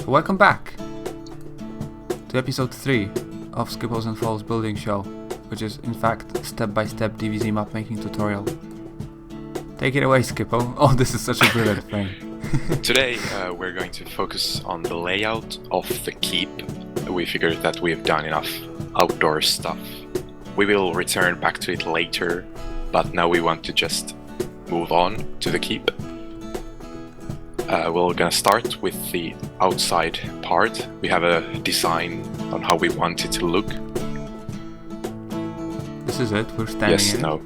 Welcome back to episode 3 of Skipples and Falls Building Show, which is in fact step-by-step DVZ map making tutorial. Take it away, Skippo. Oh, this is such a brilliant frame. Today we're going to focus on the layout of the keep. We figured that we've done enough outdoor stuff. We will return back to it later, but now we want to just move on to the keep. We're gonna start with the outside part. We have a design on how we want it to look. This is it, we're standing Yes, in no.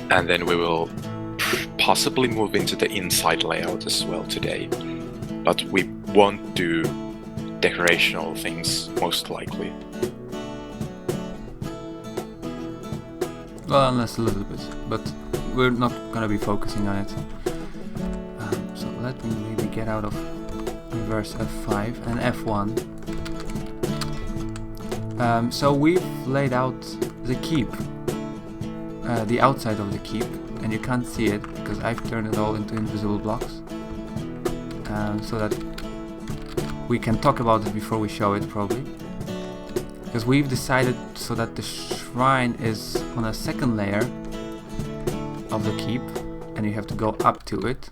And then we will possibly move into the inside layout as well today. But we won't do decorational things, most likely. Well, unless a little bit, but we're not gonna be focusing on it. So let me maybe get out of reverse F5 and F1. So we've laid out the keep, the outside of the keep, and you can't see it because I've turned it all into invisible blocks, so that we can talk about it before we show it, probably. Because we've decided so that the shrine is on a second layer of the keep, and you have to go up to it.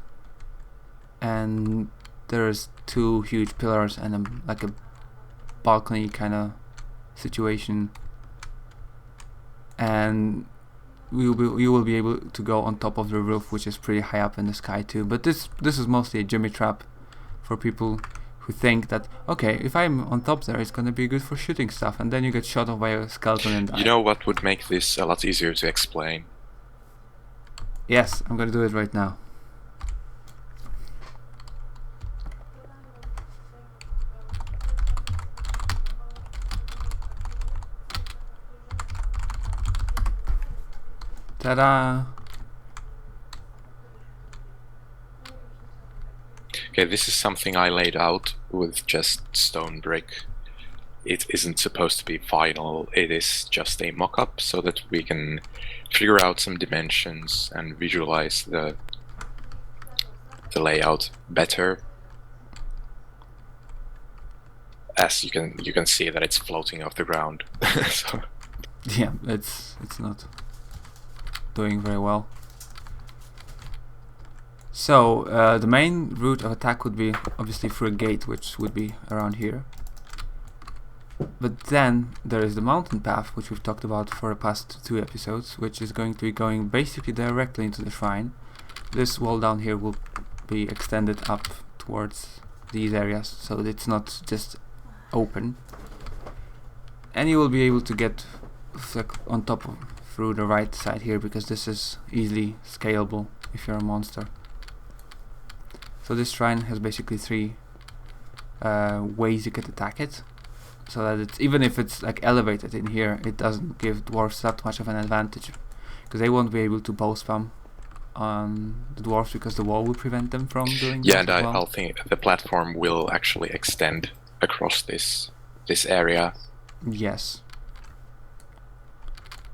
And there's two huge pillars and like a balcony kind of situation, and you will be able to go on top of the roof, which is pretty high up in the sky too. But this is mostly a jimmy trap for people who think that, okay, if I'm on top there, it's gonna be good for shooting stuff, and then you get shot off by a skeleton and die. You know what would make this a lot easier to explain? Yes, I'm gonna do it right now. Ta-da! Okay, this is something I laid out with just stone brick. It isn't supposed to be final, it is just a mock-up so that we can figure out some dimensions and visualize the layout better. As you can see that it's floating off the ground. So. Yeah, it's not doing very well. So the main route of attack would be obviously through a gate, which would be around here. But then there is the mountain path, which we've talked about for the past 2 episodes, which is going to be going basically directly into the shrine. This wall down here will be extended up towards these areas, so it's not just open. And you will be able to get on top of through the right side here, because this is easily scalable if you're a monster. So this shrine has basically 3 ways you could attack it, so that it's, even if it's like elevated in here, it doesn't give dwarves that much of an advantage, because they won't be able to bow spam on the dwarves because the wall will prevent them from doing that. Yeah, and I'll think the platform will actually extend across this area. Yes.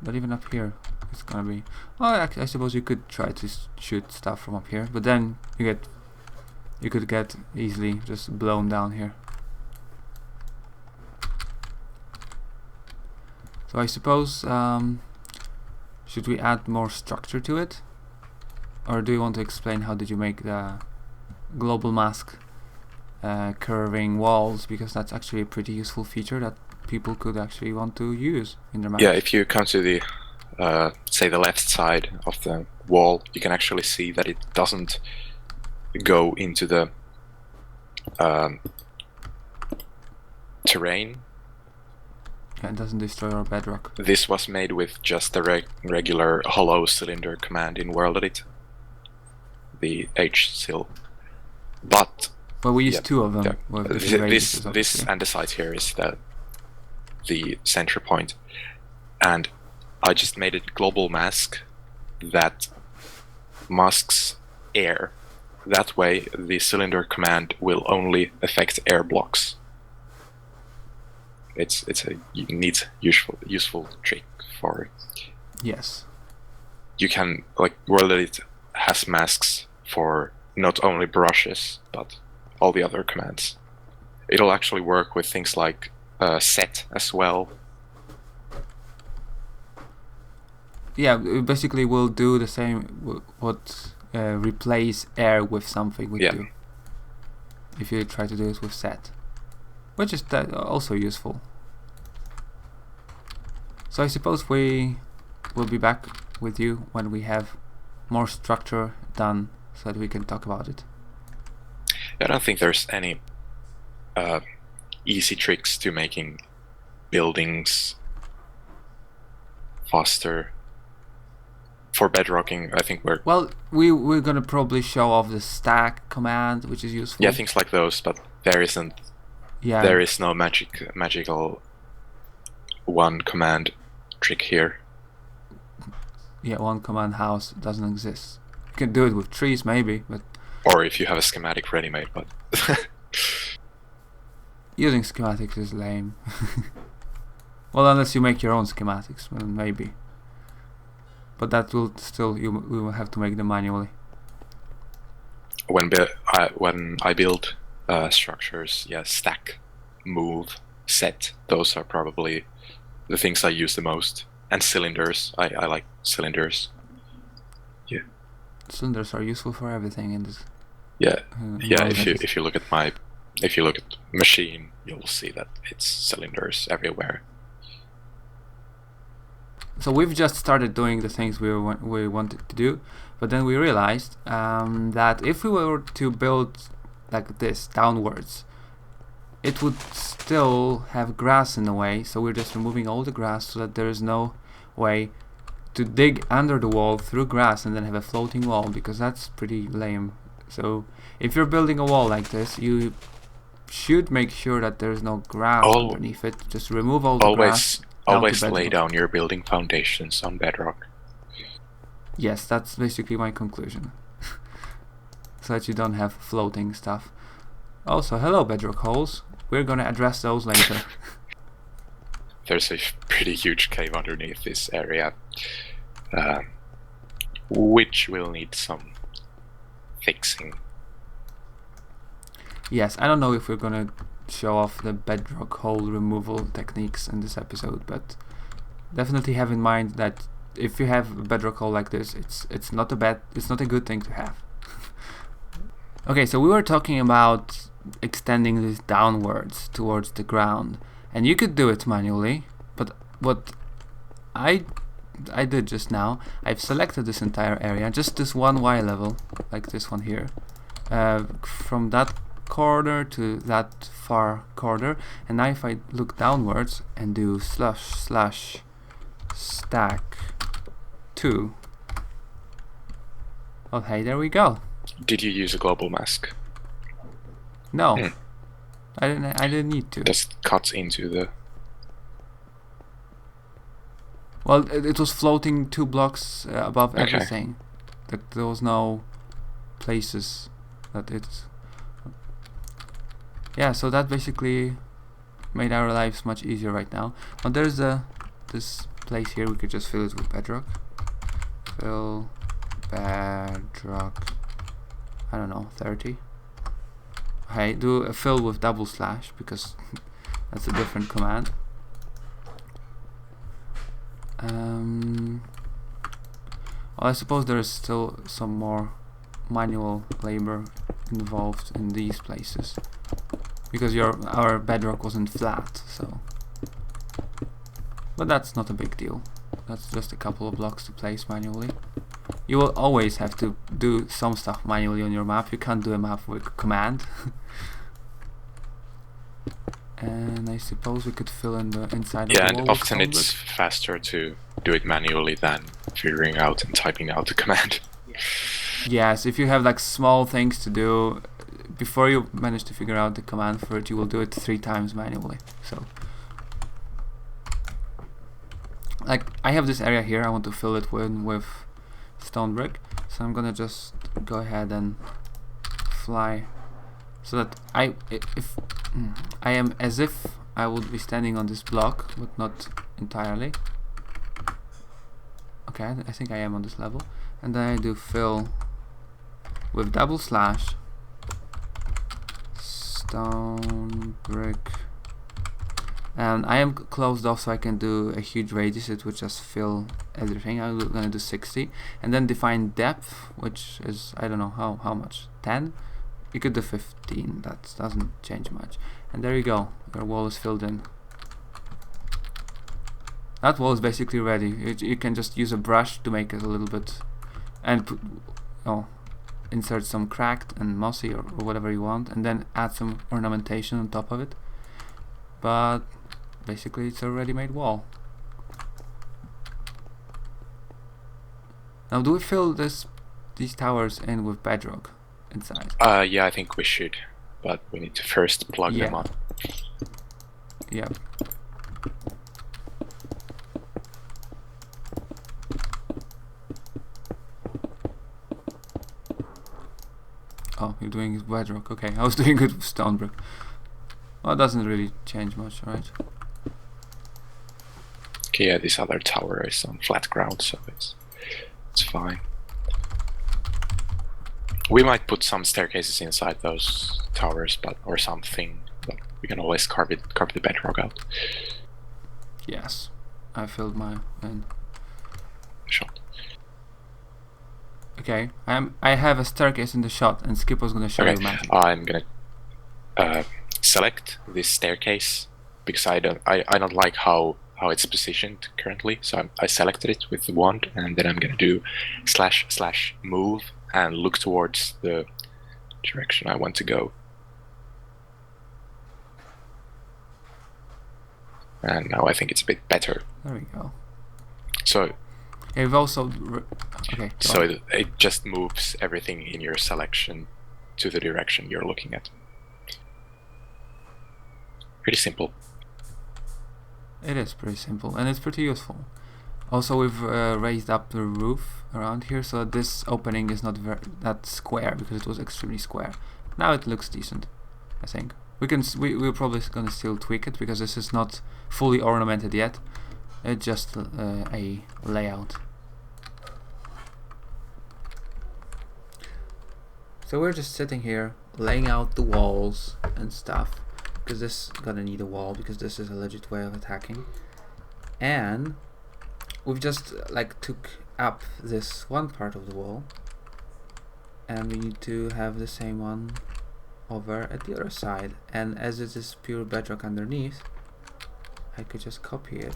But even up here, it's gonna be... Well, I suppose you could try to shoot stuff from up here, but then you could get easily just blown down here. So I suppose, should we add more structure to it? Or do you want to explain how did you make the global mask curving walls? Because that's actually a pretty useful feature that people could actually want to use in their maps. Yeah, if you come to the, say the left side of the wall, you can actually see that it doesn't go into the terrain. Yeah, it doesn't destroy our bedrock. This was made with just the regular hollow cylinder command in WorldEdit, the hcyl. But well, we used 2 of them. Yeah. Well, This and the side here is the center point, and I just made a global mask that masks air. That way the cylinder command will only affect air blocks. It's a neat, useful trick for it. Yes. You can, like, WorldEdit has masks for not only brushes but all the other commands. It'll actually work with things like set as well. Yeah, basically we'll do the same. What replace air with something would do. If you try to do it with set, which is also useful. So I suppose we will be back with you when we have more structure done, so that we can talk about it. I don't think there's any easy tricks to making buildings faster. For bedrocking, I think we're gonna probably show off the stack command, which is useful. Yeah, things like those, but there isn't. Yeah. There is no magical one command trick here. Yeah, one command house doesn't exist. You can do it with trees, maybe, but. Or if you have a schematic ready-made, but. Using schematics is lame. Well, unless you make your own schematics, well, maybe. But that will still, we will have to make them manually. When I build structures, yeah, stack, move, set, those are probably the things I use the most. And cylinders, I like cylinders. Yeah. Cylinders are useful for everything in this. Yeah, if you look at machine, you'll see that it's cylinders everywhere. So we've just started doing the things we wanted to do, but then we realized that if we were to build like this downwards, it would still have grass in the way, so we're just removing all the grass so that there is no way to dig under the wall through grass and then have a floating wall, because that's pretty lame. So if you're building a wall like this, you should make sure that there's no grass underneath it. Just remove all the grass. Always lay down your building foundations on bedrock. Yes, that's basically my conclusion. So that you don't have floating stuff. Also, hello bedrock holes. We're gonna address those later. There's a pretty huge cave underneath this area, which will need some fixing. Yes, I don't know if we're gonna show off the bedrock hole removal techniques in this episode, but definitely have in mind that if you have a bedrock hole like this, it's not a good thing to have. Okay, so we were talking about extending this downwards towards the ground, and you could do it manually, but what I did just now, I've selected this entire area, just this one Y level, like this one here, from that corner to that far corner, and now if I look downwards and do // stack 2, oh hey, there we go. Did you use a global mask? No. I didn't need to. Just cuts into the. Well, it was floating 2 blocks above everything. That there was no places that it's. Yeah, so that basically made our lives much easier right now. Now there's this place here, we could just fill it with bedrock. Fill bedrock, I don't know, 30. Okay, do a fill with double slash, because that's a different command. Well, I suppose there is still some more manual labor involved in these places, because our bedrock wasn't flat, so. But that's not a big deal. That's just a couple of blocks to place manually. You will always have to do some stuff manually on your map. You can't do a map with command. And I suppose we could fill in the inside of the wall. Yeah, and often it's faster to do it manually than figuring out and typing out the command. Yes, if you have like small things to do, before you manage to figure out the command for it, you will do it 3 times manually. So, like, I have this area here, I want to fill it with stone brick, so I'm gonna just go ahead and fly, so that I am as if I would be standing on this block, but not entirely. Okay, I think I am on this level, and then I do fill with double slash stone brick. And I am closed off, so I can do a huge radius. It would just fill everything. I'm gonna do 60, and then define depth, which is, I don't know how much. 10. You could do 15. That doesn't change much. And there you go. Your wall is filled in. That wall is basically ready. You can just use a brush to make it a little bit, and put, insert some cracked and mossy or whatever you want, and then add some ornamentation on top of it. But basically it's a ready-made wall. Now, do we fill these towers in with bedrock inside? Yeah, I think we should, but we need to first plug them up. Yeah. Oh, you're doing it with bedrock. Okay, I was doing it with stone brick. Well, it doesn't really change much, right? Okay, yeah, this other tower is on flat ground, so it's fine. We might put some staircases inside those towers, or something. But we can always carve the bedrock out. Yes, I filled my in. Shot. Okay, I have a staircase in the shot, and Skip was gonna show you magic. I'm gonna select this staircase because I don't like how it's positioned currently. So I selected it with the wand, and then I'm gonna do / move and look towards the direction I want to go. And now I think it's a bit better. There we go. So. We've also okay. So it just moves everything in your selection to the direction you're looking at. Pretty simple. It is pretty simple, and it's pretty useful. Also, we've raised up the roof around here, so that this opening is not that square, because it was extremely square. Now it looks decent, I think. We're probably gonna still tweak it, because this is not fully ornamented yet. It's just a layout. So we're just sitting here laying out the walls and stuff, because this is gonna need a wall, because this is a legit way of attacking. And we've just took up this one part of the wall, and we need to have the same one over at the other side. And as it is pure bedrock underneath, I could just copy it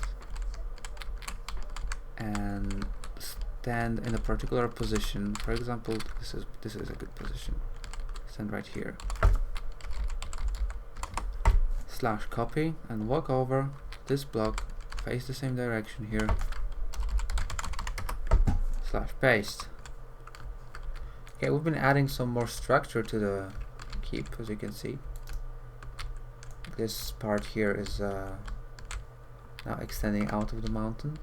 and stand in a particular position. For example, this is a good position. Stand right here. / copy and walk over this block, face the same direction here. / paste. Okay, we've been adding some more structure to the keep, as you can see. This part here is now extending out of the mountain.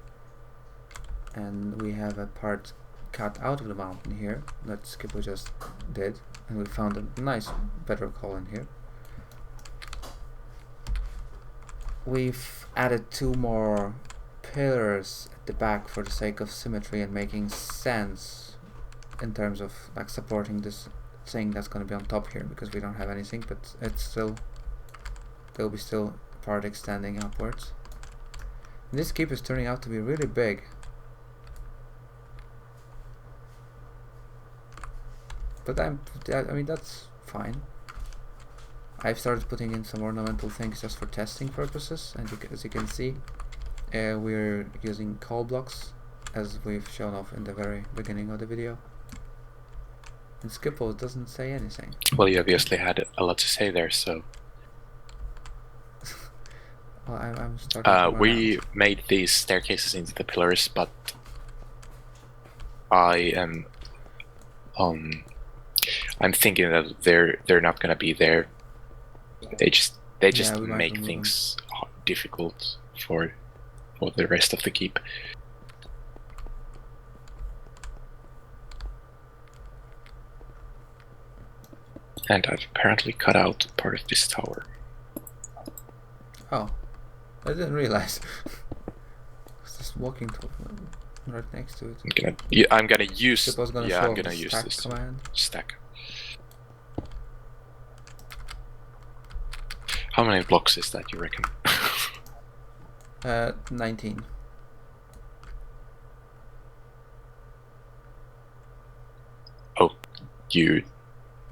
And we have a part cut out of the mountain here that Skipper just did, and we found a nice bedrock hole in here. We've added 2 more pillars at the back for the sake of symmetry and making sense in terms of supporting this thing that's going to be on top here, because we don't have anything, but it's still, there'll be still part extending upwards. And this keep is turning out to be really big. But I mean, that's fine. I've started putting in some ornamental things just for testing purposes, and as you can see, we're using coal blocks, as we've shown off in the very beginning of the video. And Skippo doesn't say anything. Well, you obviously had a lot to say there, so... Well, I'm starting we made these staircases into the pillars, but I am... I'm thinking that they're not gonna be there. They just make things difficult for the rest of the keep. And I've apparently cut out part of this tower. Oh, I didn't realize. I was just walking right next to it. I'm gonna use this command. Stack. How many blocks is that, you reckon? 19. Oh, you...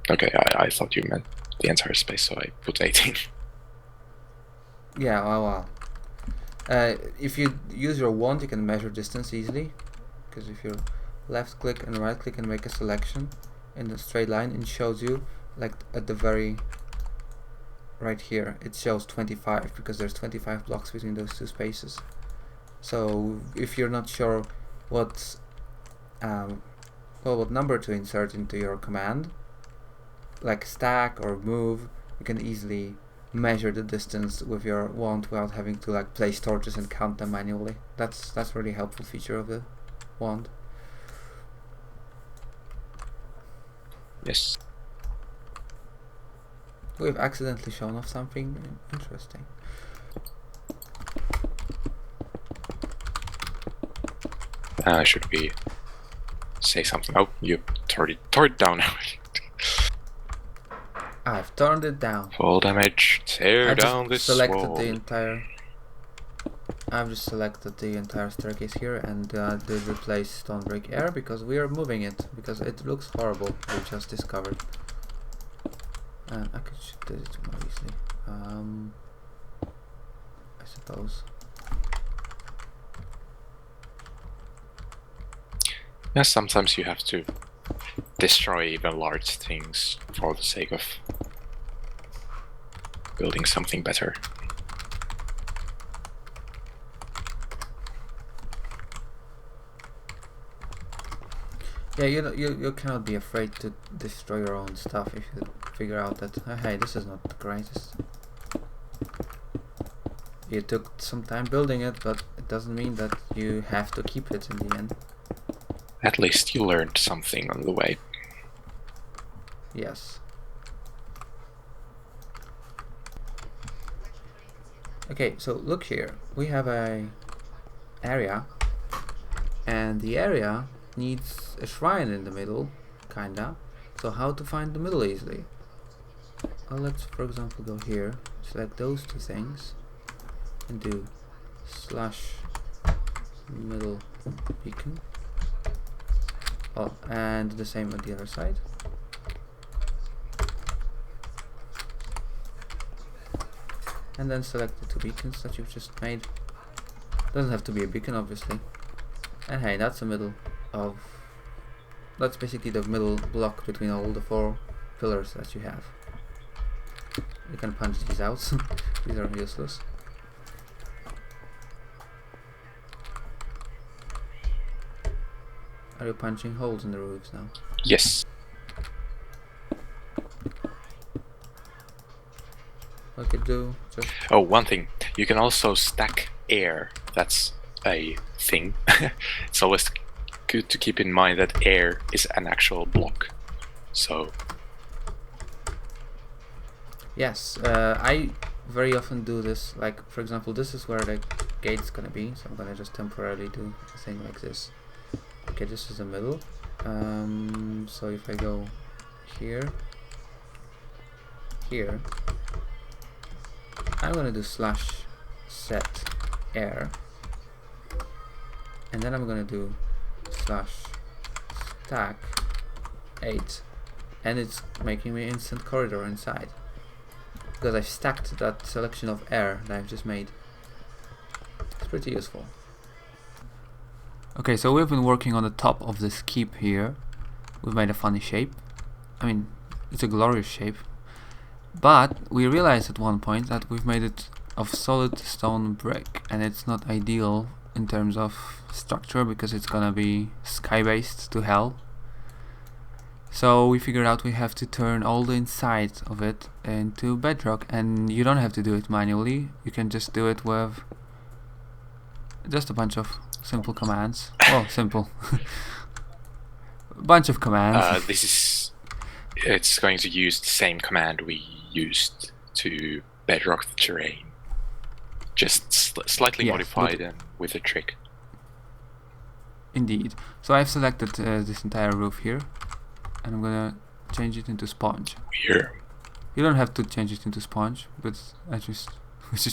Okay, I thought you meant the entire space, so I put 18. Yeah, well. If you use your wand, you can measure distance easily. Because if you left click and right click and make a selection in a straight line, it shows you, like at the very right here, it shows 25 because there's 25 blocks between those two spaces. So if you're not sure what what number to insert into your command, like stack or move, you can easily measure the distance with your wand without having to like place torches and count them manually. That's a really helpful feature of the wand. Yes. We've accidentally shown off something interesting. Should we say something? Oh, you tore it down. I've turned it down. Full damage. Tear down this selected wall. I've just selected the entire staircase here and did replace stone brick air because we are moving it, because it looks horrible. We just discovered. And I could do it more easily. I suppose. Yeah, sometimes you have to destroy even large things for the sake of building something better. Yeah, you cannot be afraid to destroy your own stuff if you figure out that hey, this is not the greatest. You took some time building it, but it doesn't mean that you have to keep it in the end. At least you learned something on the way. Yes. Okay, so look here. We have a area, and the area needs a shrine in the middle, kinda. So how to find the middle easily? Well, let's for example go here, select those two things, and do /middle beacon. Oh, and the same on the other side. And then select the two beacons that you've just made. Doesn't have to be a beacon, obviously. And hey, that's the middle of... That's basically the middle block between all the 4 pillars that you have. You can punch these out. These are useless. Are you punching holes in the roofs now? Yes. I could do just... Oh, one thing. You can also stack air. That's a thing. It's always good to keep in mind that air is an actual block. So... Yes, I very often do this. Like, for example, this is where the gate's gonna be. So I'm gonna just temporarily do a thing like this. Okay, this is the middle. So if I go here, I'm gonna do /set air, and then I'm gonna do /stack 8, and it's making me instant corridor inside because I've stacked that selection of air that I've just made. It's pretty useful. Okay, so we've been working on the top of this keep here. We've made a funny shape. I mean, it's a glorious shape. But we realized at one point that we've made it of solid stone brick, and it's not ideal in terms of structure because it's gonna be sky-based to hell. So we figured out we have to turn all the inside of it into bedrock, and you don't have to do it manually. You can just do it with just a bunch of simple commands. Well, simple. A bunch of commands. It's going to use the same command we used to bedrock the terrain. Just slightly modified and with a trick. Indeed. So I've selected this entire roof here, and I'm gonna change it into sponge. Here. You don't have to change it into sponge, but I just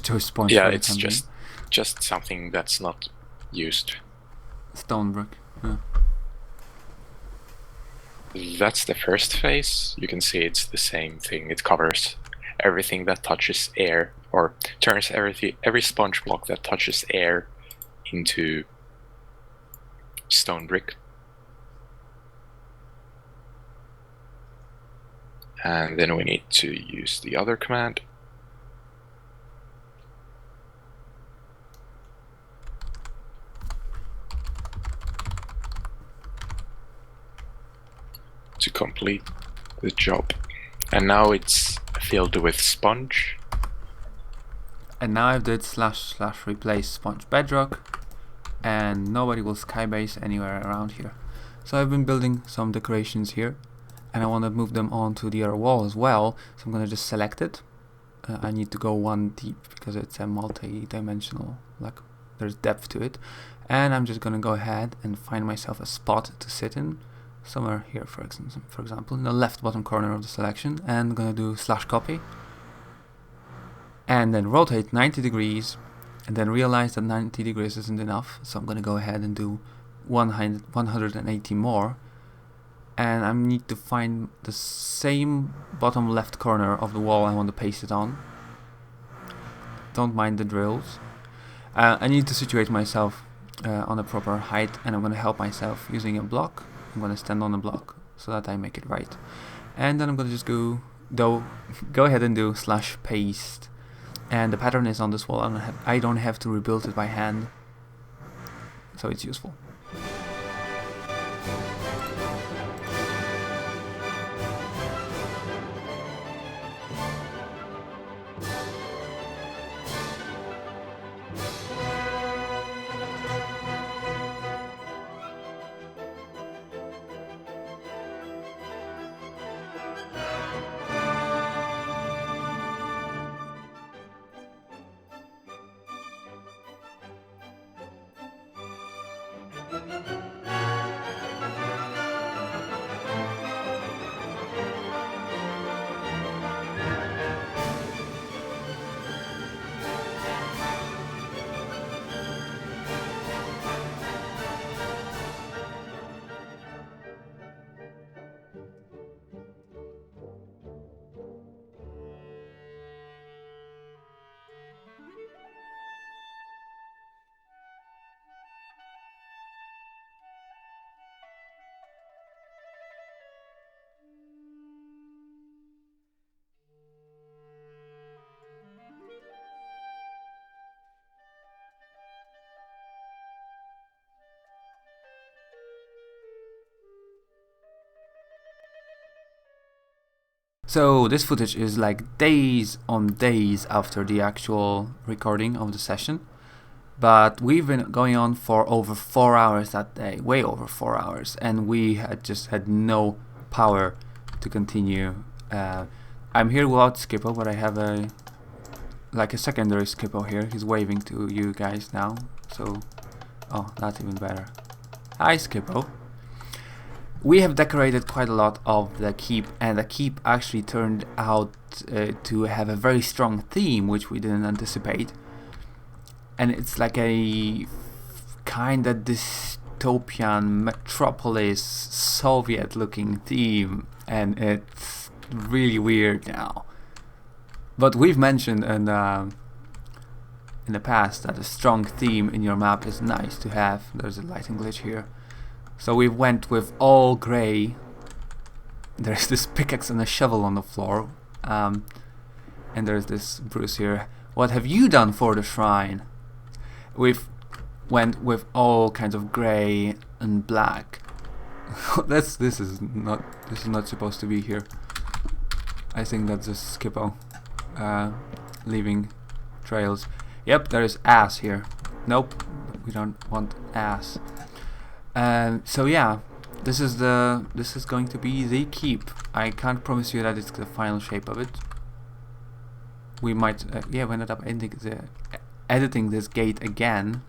chose sponge. Yeah, for the it's time being. just something that's not used. Stone brick. Yeah. That's the first phase. You can see it's the same thing. It covers everything that touches air, or turns every sponge block that touches air into stone brick. And then we need to use the other command. To complete the job. And now it's filled with sponge. And now I've did / replace sponge bedrock, and nobody will skybase anywhere around here. So I've been building some decorations here, and I want to move them onto the other wall as well. So I'm gonna just select it. I need to go one deep because it's a multi-dimensional, like there's depth to it. And I'm just gonna go ahead and find myself a spot to sit in, somewhere here, for example, in the left bottom corner of the selection, and I'm gonna do /copy. And then rotate 90 degrees, and then realize that 90 degrees isn't enough, so I'm going to go ahead and do 180 more. And I need to find the same bottom left corner of the wall I want to paste it on. Don't mind the drills. I need to situate myself on a proper height, and I'm going to help myself using a block. I'm going to stand on a block so that I make it right. And then I'm going to just go ahead and do /paste. And the pattern is on this wall. I don't have to rebuild it by hand, so it's useful. So this footage is like days on days after the actual recording of the session, but we've been going on for over 4 hours that day, way over 4 hours, and we had no power to continue. I'm here without Skippo, but I have a secondary Skippo here. He's waving to you guys now, so oh, that's even better. Hi Skippo. We have decorated quite a lot of the keep, and the keep actually turned out to have a very strong theme, which we didn't anticipate. And it's like a kind of dystopian metropolis Soviet looking theme, and it's really weird now. But we've mentioned in the past that a strong theme in your map is nice to have. There's a lighting glitch here. So we went with all grey. There's this pickaxe and a shovel on the floor. And there's this Bruce here. What have you done for the shrine? We've went with all kinds of grey and black. This is not supposed to be here. I think that's just Skippo leaving trails. Yep, there is ass here. Nope, we don't want ass. So yeah, this is going to be the keep. I can't promise you that it's the final shape of it. We might, we ended up editing this gate again.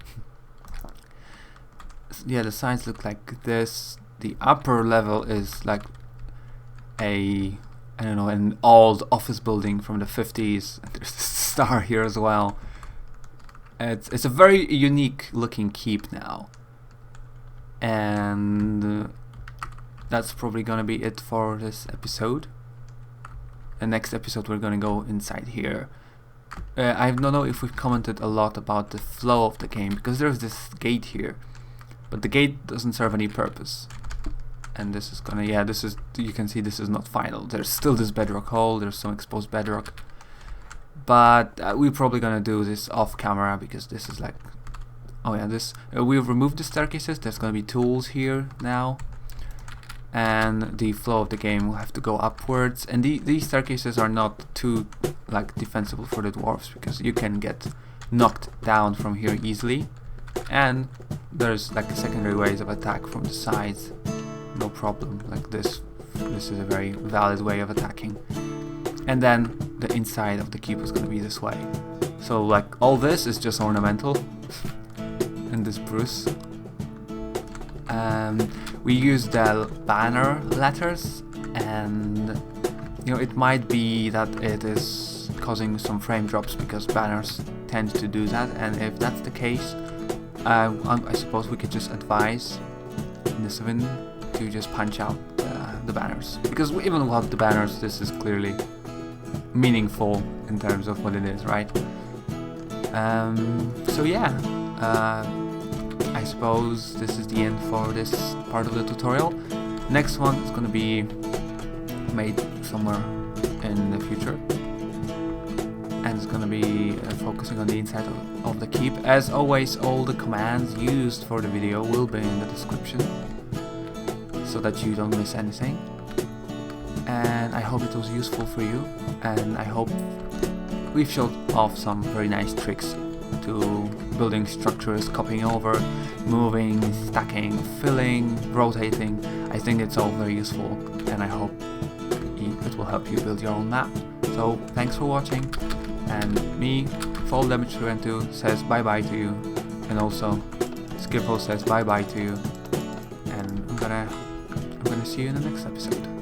Yeah, the sides look like this. The upper level is like a I don't know, an old office building from the 50s. There's this star here as well. It's a very unique looking keep now. And that's probably gonna be it for this episode. The next episode we're gonna go inside here. I don't know if we've commented a lot about the flow of the game, because there's this gate here, but the gate doesn't serve any purpose. And this is gonna, yeah, this is, you can see this is not final. There's still this bedrock hole, there's some exposed bedrock. But we're probably gonna do this off camera, because this is like, oh yeah, this, we've removed the staircases, there's gonna be tools here now. And the flow of the game will have to go upwards. And these staircases are not too like defensible for the dwarves, because you can get knocked down from here easily. And there's like secondary ways of attack from the sides. No problem, like this is a very valid way of attacking. And then the inside of the keep is going to be this way. So like all this is just ornamental in this Bruce. We use the banner letters, and you know, it might be that it is causing some frame drops because banners tend to do that, and if that's the case, I suppose we could just advise Nisovin to just punch out the banners, because even without the banners this is clearly meaningful in terms of what it is, right? So yeah, I suppose this is the end for this part of the tutorial. Next one is going to be made somewhere in the future, and it's going to be focusing on the inside of the keep. As always, all the commands used for the video will be in the description, so that you don't miss anything. And I hope it was useful for you, and I hope we've showed off some very nice tricks to building structures, copying over, moving, stacking, filling, rotating. I think it's all very useful, and I hope it will help you build your own map. So thanks for watching, and me, Fall Damage 2 says bye bye to you, and also Skippo says bye bye to you, and I'm gonna see you in the next episode.